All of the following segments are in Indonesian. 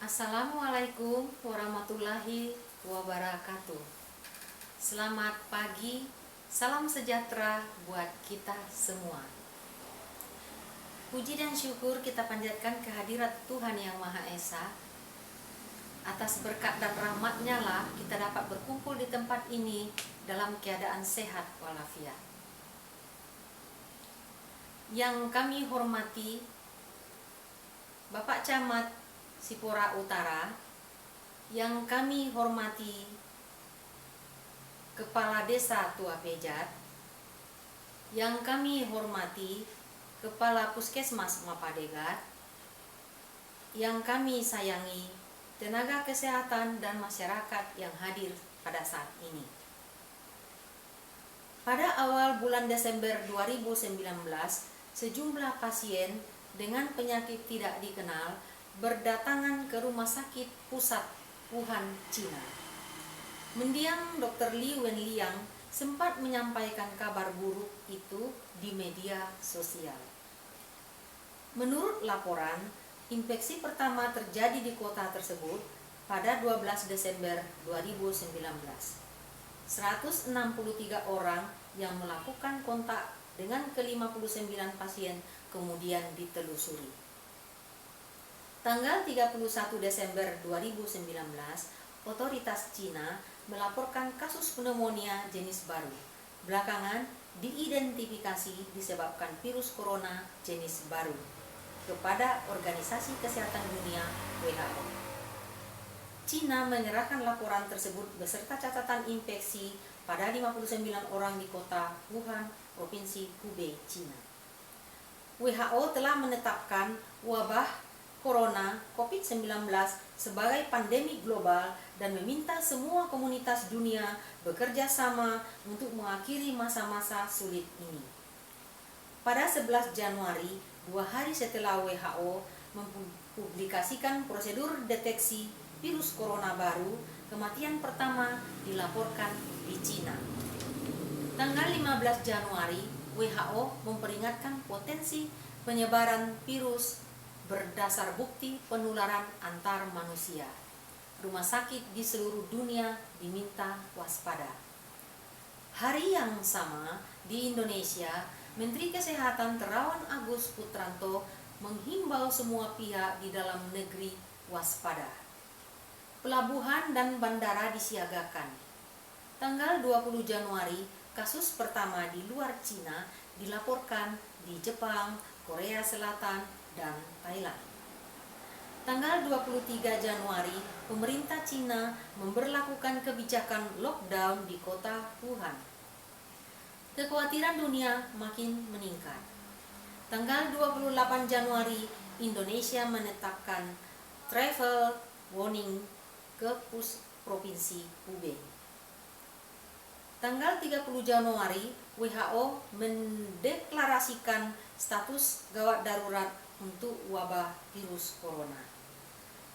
Assalamualaikum warahmatullahi wabarakatuh. Selamat pagi, salam sejahtera buat kita semua. Puji dan syukur kita panjatkan kehadirat Tuhan Yang Maha Esa. Atas berkat dan rahmat-Nya lah kita dapat berkumpul di tempat ini dalam keadaan sehat walafiat. Yang kami hormati Bapak Camat Sipora Utara, yang kami hormati Kepala Desa Tua Pejat, yang kami hormati Kepala Puskesmas Mapadegat, yang kami sayangi tenaga kesehatan dan masyarakat yang hadir pada saat ini. Pada awal bulan Desember 2019, sejumlah pasien dengan penyakit tidak dikenal berdatangan ke Rumah Sakit Pusat Wuhan, Cina. Mendiang Dr. Li Wenliang sempat menyampaikan kabar buruk itu di media sosial. Menurut laporan, infeksi pertama terjadi di kota tersebut pada 12 Desember 2019. 163 orang yang melakukan kontak dengan ke-59 pasien kemudian ditelusuri. Tanggal 31 Desember 2019, otoritas Cina melaporkan kasus pneumonia jenis baru. Belakangan diidentifikasi disebabkan virus corona jenis baru kepada Organisasi Kesehatan Dunia (WHO). Cina menyerahkan laporan tersebut beserta catatan infeksi pada 59 orang di kota Wuhan, Provinsi Hubei, Cina. WHO telah menetapkan wabah Corona COVID-19 sebagai pandemi global dan meminta semua komunitas dunia bekerja sama untuk mengakhiri masa-masa sulit ini. Pada 11 Januari, 2 hari setelah WHO mempublikasikan prosedur deteksi virus corona baru, kematian pertama dilaporkan di Cina. Tanggal 15 Januari, WHO memperingatkan potensi penyebaran virus berdasar bukti penularan antar manusia. Rumah sakit di seluruh dunia diminta waspada. Hari yang sama di Indonesia, Menteri Kesehatan Terawan Agus Putranto menghimbau semua pihak di dalam negeri waspada. Pelabuhan dan bandara disiagakan. Tanggal 20 Januari, kasus pertama di luar Cina dilaporkan di Jepang, Korea Selatan, dan Thailand. Tanggal 23 Januari, pemerintah Cina memberlakukan kebijakan lockdown di kota Wuhan. Kekhawatiran dunia makin meningkat. Tanggal 28 Januari, Indonesia menetapkan travel warning ke Provinsi Hubei. Tanggal 30 Januari, WHO mendeklarasikan status gawat darurat untuk wabah virus corona.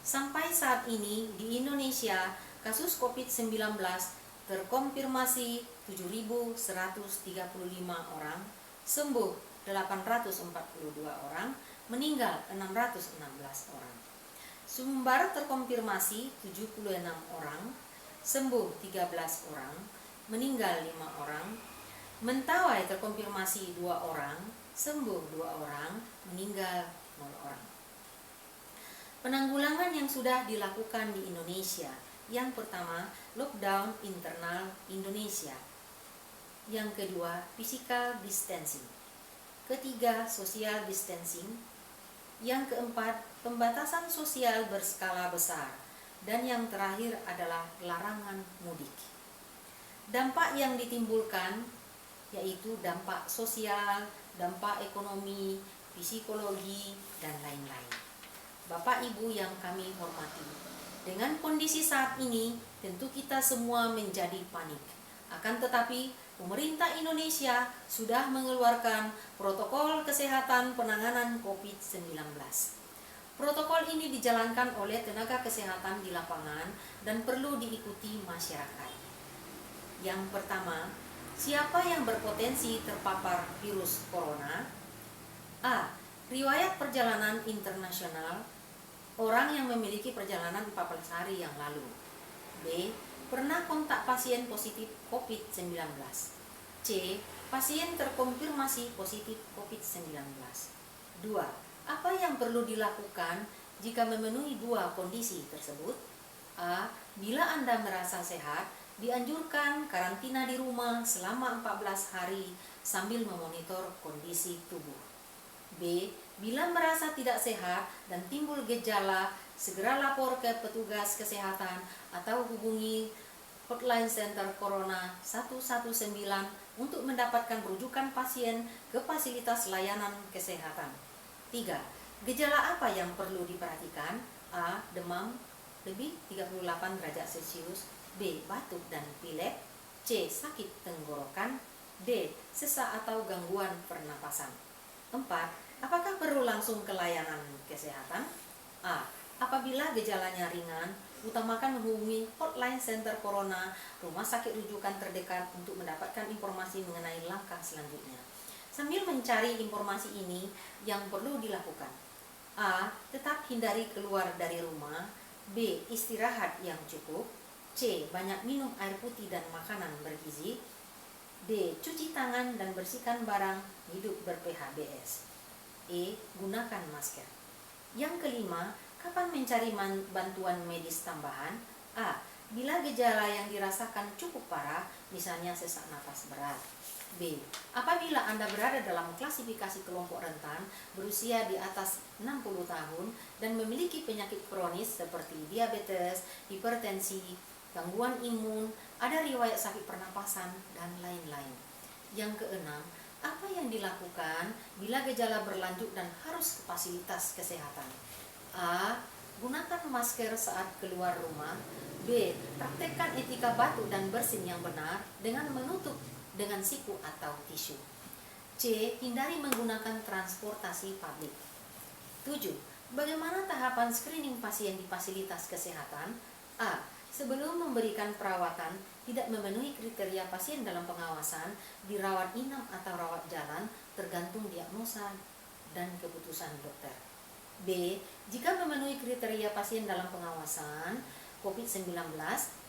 Sampai saat ini di Indonesia, kasus COVID-19 terkonfirmasi 7.135 orang, sembuh 842 orang, meninggal 616 orang. Sumbar terkonfirmasi 76 orang, sembuh 13 orang, meninggal 5 orang. Mentawai terkonfirmasi 2 orang, sembuh 2 orang, meninggal 0 orang. Penanggulangan yang sudah dilakukan di Indonesia. Yang pertama, lockdown internal Indonesia. Yang kedua, physical distancing. Ketiga, social distancing. Yang keempat, pembatasan sosial berskala besar. Dan yang terakhir adalah larangan mudik. Dampak yang ditimbulkan yaitu dampak sosial, dampak ekonomi, psikologi, dan lain-lain. Bapak Ibu yang kami hormati, dengan kondisi saat ini tentu kita semua menjadi panik. Akan tetapi pemerintah Indonesia sudah mengeluarkan protokol kesehatan penanganan COVID-19. Protokol ini dijalankan oleh tenaga kesehatan di lapangan dan perlu diikuti masyarakat. Yang pertama, siapa yang berpotensi terpapar virus corona? A. Riwayat perjalanan internasional. orang yang memiliki perjalanan 14 hari yang lalu. B. Pernah kontak pasien positif COVID-19. C. Pasien terkonfirmasi positif COVID-19. 2. Apa yang perlu dilakukan jika memenuhi dua kondisi tersebut? A. Bila Anda merasa sehat, dianjurkan karantina di rumah selama 14 hari sambil memonitor kondisi tubuh. B. Bila merasa tidak sehat dan timbul gejala, segera lapor ke petugas kesehatan atau hubungi Hotline Center Corona 119 untuk mendapatkan rujukan pasien ke fasilitas layanan kesehatan. 3. Gejala apa yang perlu diperhatikan? A. Demam lebih 38 derajat Celcius. B. Batuk dan pilek. C. Sakit tenggorokan. D. Sesak atau gangguan pernapasan. 4. Apakah perlu langsung ke layanan kesehatan? A. Apabila gejalanya ringan, utamakan menghubungi Hotline Center Corona, rumah sakit rujukan terdekat untuk mendapatkan informasi mengenai langkah selanjutnya. Sambil mencari informasi ini yang perlu dilakukan. A. Tetap hindari keluar dari rumah. B. Istirahat yang cukup. C. Banyak minum air putih dan makanan bergizi. D. Cuci tangan dan bersihkan barang hidup ber-PHBS. E. Gunakan masker. Yang kelima, kapan mencari bantuan medis tambahan? A. Bila gejala yang dirasakan cukup parah, misalnya sesak napas berat. B. Apabila Anda berada dalam klasifikasi kelompok rentan, berusia di atas 60 tahun, dan memiliki penyakit kronis seperti diabetes, hipertensi, gangguan imun, ada riwayat sakit pernapasan, dan lain-lain. Yang keenam, apa yang dilakukan bila gejala berlanjut dan harus ke fasilitas kesehatan? A. Gunakan masker saat keluar rumah. B. Praktekkan etika batuk dan bersin yang benar dengan menutup dengan siku atau tisu. C. Hindari menggunakan transportasi publik. 7. Bagaimana tahapan screening pasien di fasilitas kesehatan? A. Sebelum memberikan perawatan, tidak memenuhi kriteria pasien dalam pengawasan, dirawat inap atau rawat jalan, tergantung diagnosa dan keputusan dokter. B. Jika memenuhi kriteria pasien dalam pengawasan COVID-19,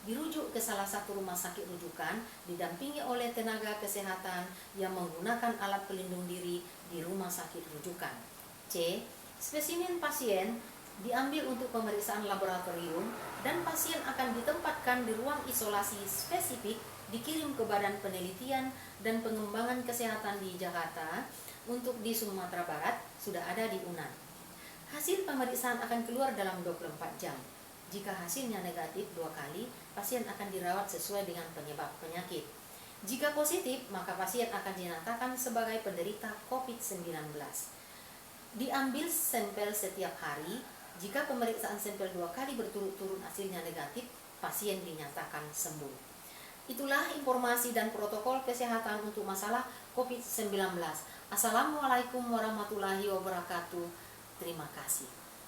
dirujuk ke salah satu rumah sakit rujukan, didampingi oleh tenaga kesehatan yang menggunakan alat pelindung diri di rumah sakit rujukan. C. Spesimen pasien diambil untuk pemeriksaan laboratorium dan pasien akan ditempatkan di ruang isolasi spesifik, dikirim ke Badan Penelitian dan Pengembangan Kesehatan di Jakarta. Untuk di Sumatera Barat sudah ada di UNAN. Hasil pemeriksaan akan keluar dalam 24 jam. Jika hasilnya negatif 2 kali, pasien akan dirawat sesuai dengan penyebab penyakit. Jika positif, maka pasien akan dinyatakan sebagai penderita COVID-19. Diambil sampel setiap hari. Jika pemeriksaan sampel 2 kali berturut-turut hasilnya negatif, pasien dinyatakan sembuh. Itulah informasi dan protokol kesehatan untuk masalah COVID-19. Assalamualaikum warahmatullahi wabarakatuh. Terima kasih.